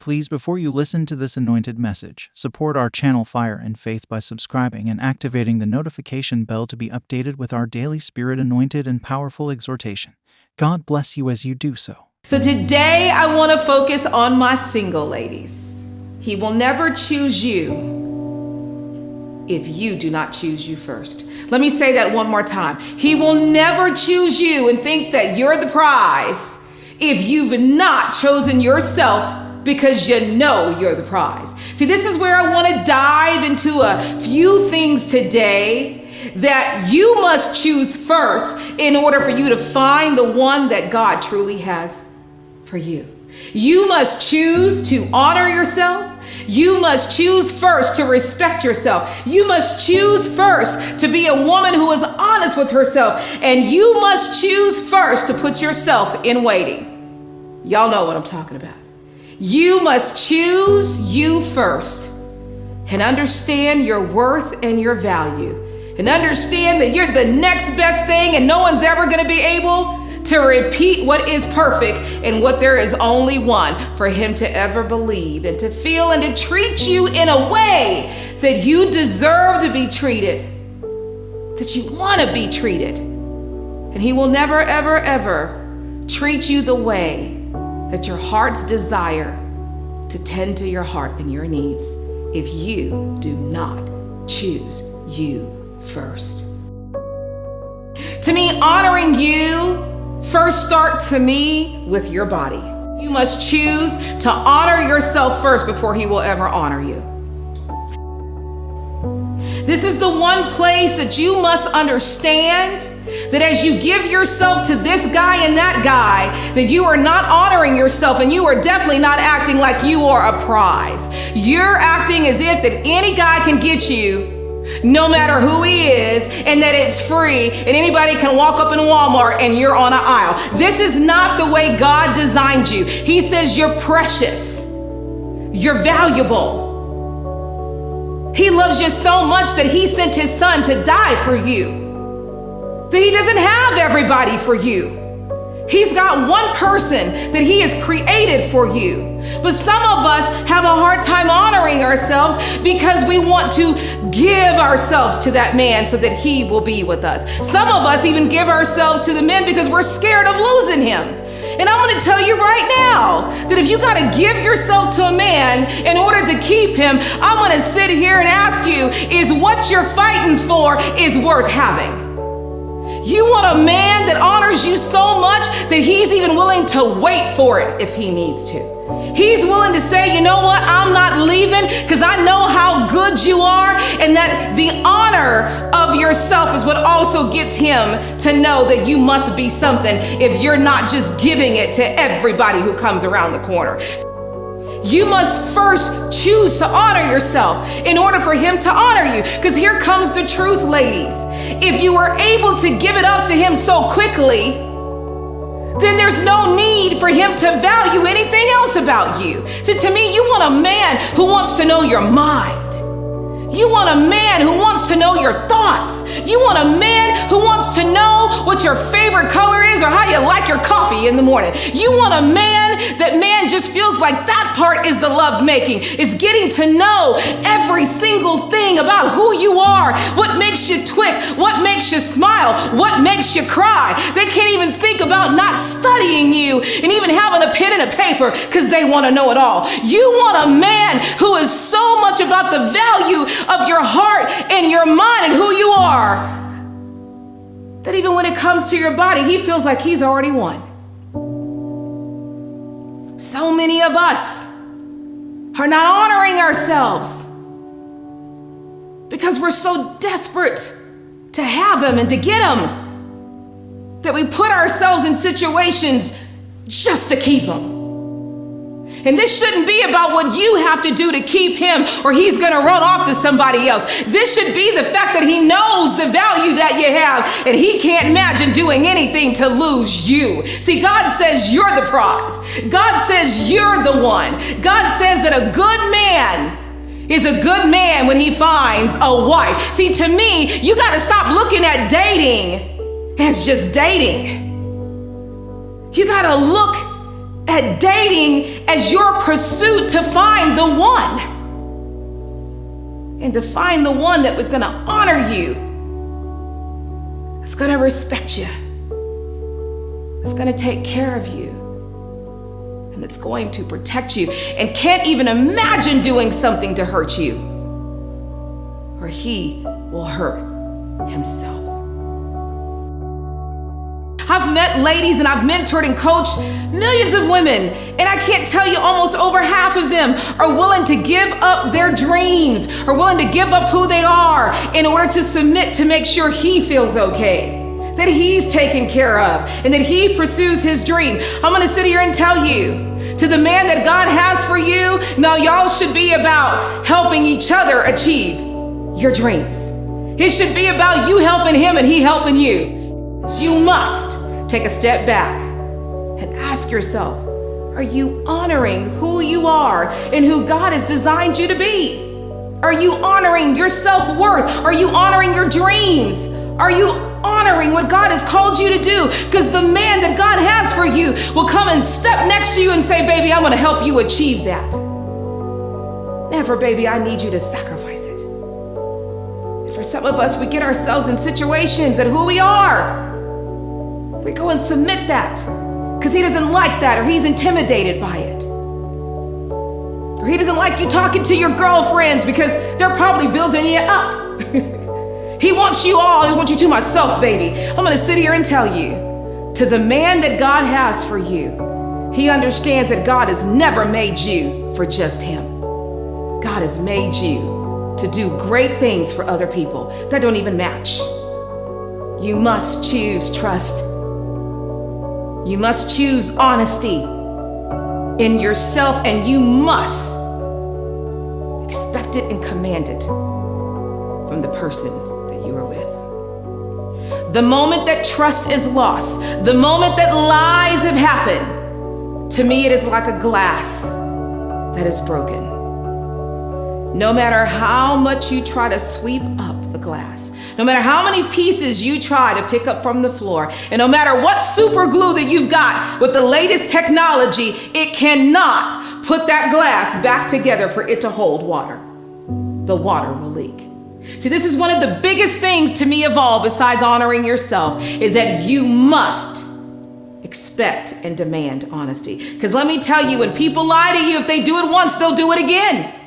Please, before you listen to this anointed message, support our channel Fire and Faith by subscribing and activating the notification bell to be updated with our daily Spirit-anointed and powerful exhortation. God bless you as you do so. So today I want to focus on my single ladies. He will never choose you if you do not choose you first. Let me say that one more time. He will never choose you and think that you're the prize if you've not chosen yourself because you know you're the prize. See, this is where I want to dive into a few things today that you must choose first in order for you to find the one that God truly has for you. You must choose to honor yourself. You must choose first to respect yourself. You must choose first to be a woman who is honest with herself. And you must choose first to put yourself in waiting. Y'all know what I'm talking about. You must choose you first and understand your worth and your value, and understand that you're the next best thing and no one's ever going to be able to repeat what is perfect and what there is only one for him to ever believe and to feel and to treat you in a way that you deserve to be treated, that you want to be treated. And he will never, ever, ever treat you the way that your heart's desire to tend to your heart and your needs if you do not choose you first. To me, honoring you first start to me with your body. You must choose to honor yourself first before he will ever honor you. This is the one place that you must understand that as you give yourself to this guy and that guy, that you are not honoring yourself, and you are definitely not acting like you are a prize. You're acting as if that any guy can get you, no matter who he is, and that it's free, and anybody can walk up in Walmart and you're on an aisle. This is not the way God designed you. He says you're precious. You're valuable. He loves you so much that he sent his son to die for you. That he doesn't have everybody for you. He's got one person that he has created for you. But some of us have a hard time honoring ourselves because we want to give ourselves to that man so that he will be with us. Some of us even give ourselves to the men because we're scared of losing him. And I'm going to tell you right now that if you got to give yourself to a man in order to keep him, I'm going to sit here and ask you, is what you're fighting for is worth having? You want a man that honors you so much that he's even willing to wait for it if he needs to. He's willing to say, you know what, I'm not leaving because I know how good you are, and that the honor of yourself is what also gets him to know that you must be something if you're not just giving it to everybody who comes around the corner. You must first choose to honor yourself in order for him to honor you. Because here comes the truth, ladies. If you were able to give it up to him so quickly, then there's no need for him to value anything else about you. So to me, you want a man who wants to know your mind. You want a man who wants to know your thoughts. You want a man who wants to know what your favorite color is or how you like your coffee in the morning. You want a man that just feels like that part is the love making, is getting to know every single thing about who you are, what makes you twitch, what makes you smile, what makes you cry. They can't even think about not studying you and even having a pen and a paper because they want to know it all. You want a man who is so much about the value of your heart and your mind and who you are, that even when it comes to your body, he feels like he's already won. So many of us are not honoring ourselves because we're so desperate to have him and to get him that we put ourselves in situations just to keep him. And this shouldn't be about what you have to do to keep him or he's going to run off to somebody else. This should be the fact that he knows the value that you have and he can't imagine doing anything to lose you. See, God says you're the prize. God says you're the one. God says that a good man is a good man when he finds a wife. See, to me, you got to stop looking at dating as just dating. You got to look at dating as your pursuit to find the one. And to find the one that was going to honor you, that's going to respect you, that's going to take care of you, and that's going to protect you, and can't even imagine doing something to hurt you, or he will hurt himself. I've met ladies and I've mentored and coached millions of women, and I can't tell you, almost over half of them are willing to give up their dreams, are willing to give up who they are in order to submit to make sure he feels okay, that he's taken care of, and that he pursues his dream. I'm gonna sit here and tell you, to the man that God has for you, now y'all should be about helping each other achieve your dreams. It should be about you helping him and he helping you. You must take a step back and ask yourself, are you honoring who you are and who God has designed you to be? Are you honoring your self-worth? Are you honoring your dreams? Are you honoring what God has called you to do? Because the man that God has for you will come and step next to you and say, baby, I'm going to help you achieve that. Never, baby, I need you to sacrifice it. And for some of us, we get ourselves in situations that who we are, we go and submit that because he doesn't like that, or he's intimidated by it. Or he doesn't like you talking to your girlfriends because they're probably building you up. He wants you all, he wants you to myself, baby. I'm gonna sit here and tell you, to the man that God has for you, he understands that God has never made you for just him. God has made you to do great things for other people that don't even match. You must choose trust. You must choose honesty in yourself, and you must expect it and command it from the person that you are with. The moment that trust is lost, the moment that lies have happened, to me it is like a glass that is broken. No matter how much you try to sweep up the glass, no matter how many pieces you try to pick up from the floor, and no matter what super glue that you've got with the latest technology, it cannot put that glass back together for it to hold water. The water will leak. See, this is one of the biggest things to me of all, besides honoring yourself, is that you must expect and demand honesty. Because let me tell you, when people lie to you, if they do it once, they'll do it again.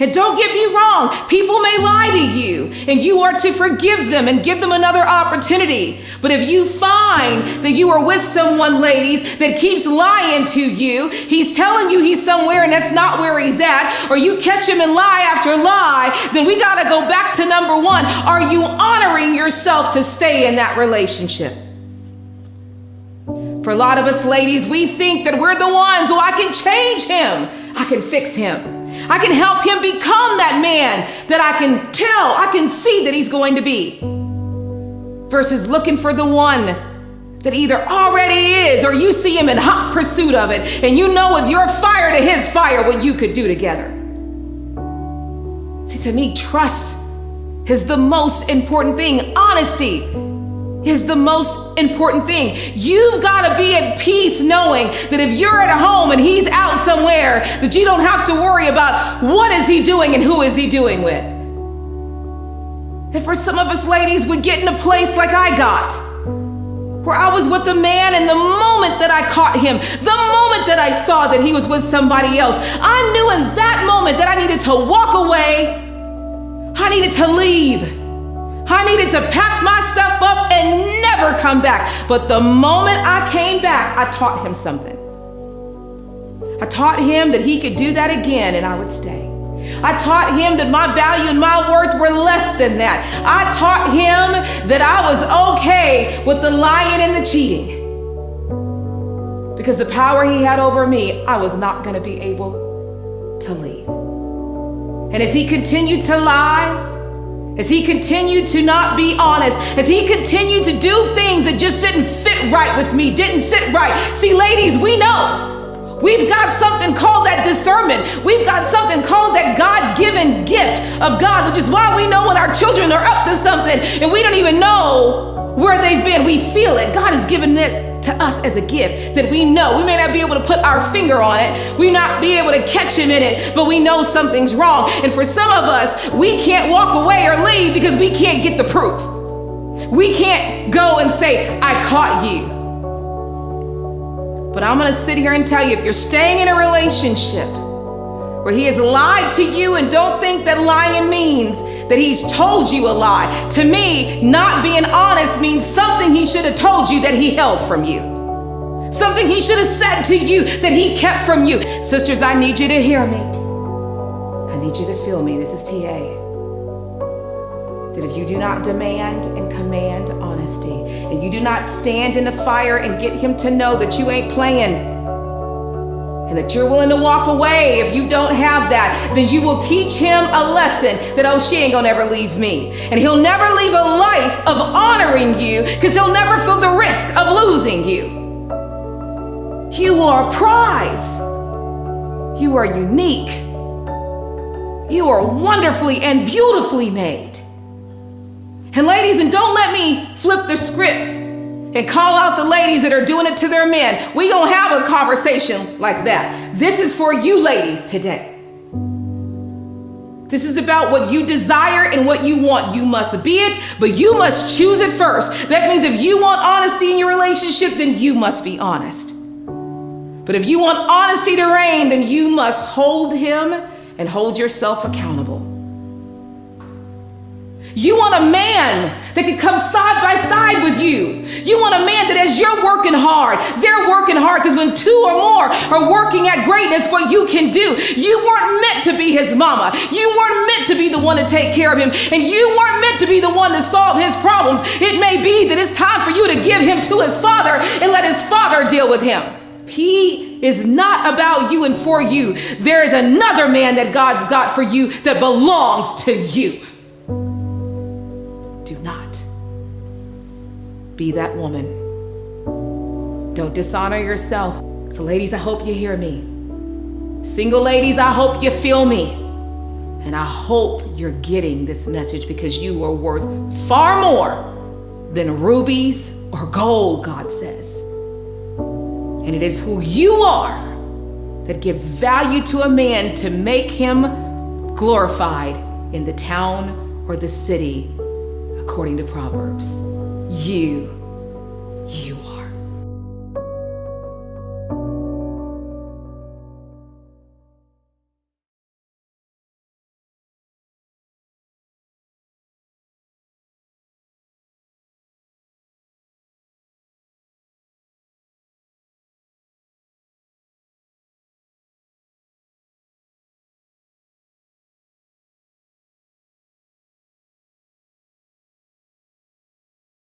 And don't get me wrong, people may lie to you, and you are to forgive them and give them another opportunity. But if you find that you are with someone, ladies, that keeps lying to you, he's telling you he's somewhere and that's not where he's at, or you catch him in lie after lie, then we gotta go back to number one. Are you honoring yourself to stay in that relationship? For a lot of us ladies, we think that we're the ones, I can change him, I can fix him. I can help him become that man that I can see that he's going to be. Versus looking for the one that either already is, or you see him in hot pursuit of it, and you know with your fire to his fire what you could do together. See, to me, trust is the most important thing. Honesty is the most important thing. You've got to be at peace knowing that if you're at home and he's out somewhere, that you don't have to worry about what is he doing and who is he doing with. And for some of us ladies, we get in a place like I got, where I was with a man, and the moment that I caught him, the moment that I saw that he was with somebody else, I knew in that moment that I needed to walk away. I needed to leave. I needed to pack my stuff up and never come back. But the moment I came back, I taught him something. I taught him that he could do that again and I would stay. I taught him that my value and my worth were less than that. I taught him that I was okay with the lying and the cheating. Because the power he had over me, I was not going to be able to leave. And as he continued to lie, as he continued to not be honest, as he continued to do things that just didn't fit right with me, didn't sit right. See, ladies, we know we've got something called that discernment. We've got something called that God-given gift of God, which is why we know when our children are up to something and we don't even know where they've been. We feel it. God has given it to us as a gift that we know. We may not be able to put our finger on it. We may not be able to catch him in it, but we know something's wrong. And for some of us, we can't walk away or leave because we can't get the proof. We can't go and say, I caught you. But I'm going to sit here and tell you, if you're staying in a relationship where he has lied to you, and don't think that lying means that he's told you a lie. To me, not being honest means something he should have told you that he held from you. Something he should have said to you that he kept from you. Sisters, I need you to hear me. I need you to feel me. This is TA. That if you do not demand and command honesty, and you do not stand in the fire and get him to know that you ain't playing, and that you're willing to walk away if you don't have that, then you will teach him a lesson that, oh, she ain't gonna ever leave me. And he'll never leave a life of honoring you because he'll never feel the risk of losing you. You are a prize. You are unique. You are wonderfully and beautifully made. And ladies, and don't let me flip the script and call out the ladies that are doing it to their men. We gonna have a conversation like that. This is for you ladies today. This is about what you desire and what you want. You must be it, but you must choose it first. That means if you want honesty in your relationship, then you must be honest. But if you want honesty to reign, then you must hold him and hold yourself accountable. You want a man that can come side by side with you. You want a man that as you're working hard, they're working hard, because when two or more are working at greatness, what you can do, you weren't meant to be his mama. You weren't meant to be the one to take care of him, and you weren't meant to be the one to solve his problems. It may be that it's time for you to give him to his father and let his father deal with him. He is not about you and for you. There is another man that God's got for you that belongs to you. Do not be that woman. Don't dishonor yourself. So ladies, I hope you hear me. Single ladies, I hope you feel me. And I hope you're getting this message, because you are worth far more than rubies or gold, God says. And it is who you are that gives value to a man to make him glorified in the town or the city, according to Proverbs. You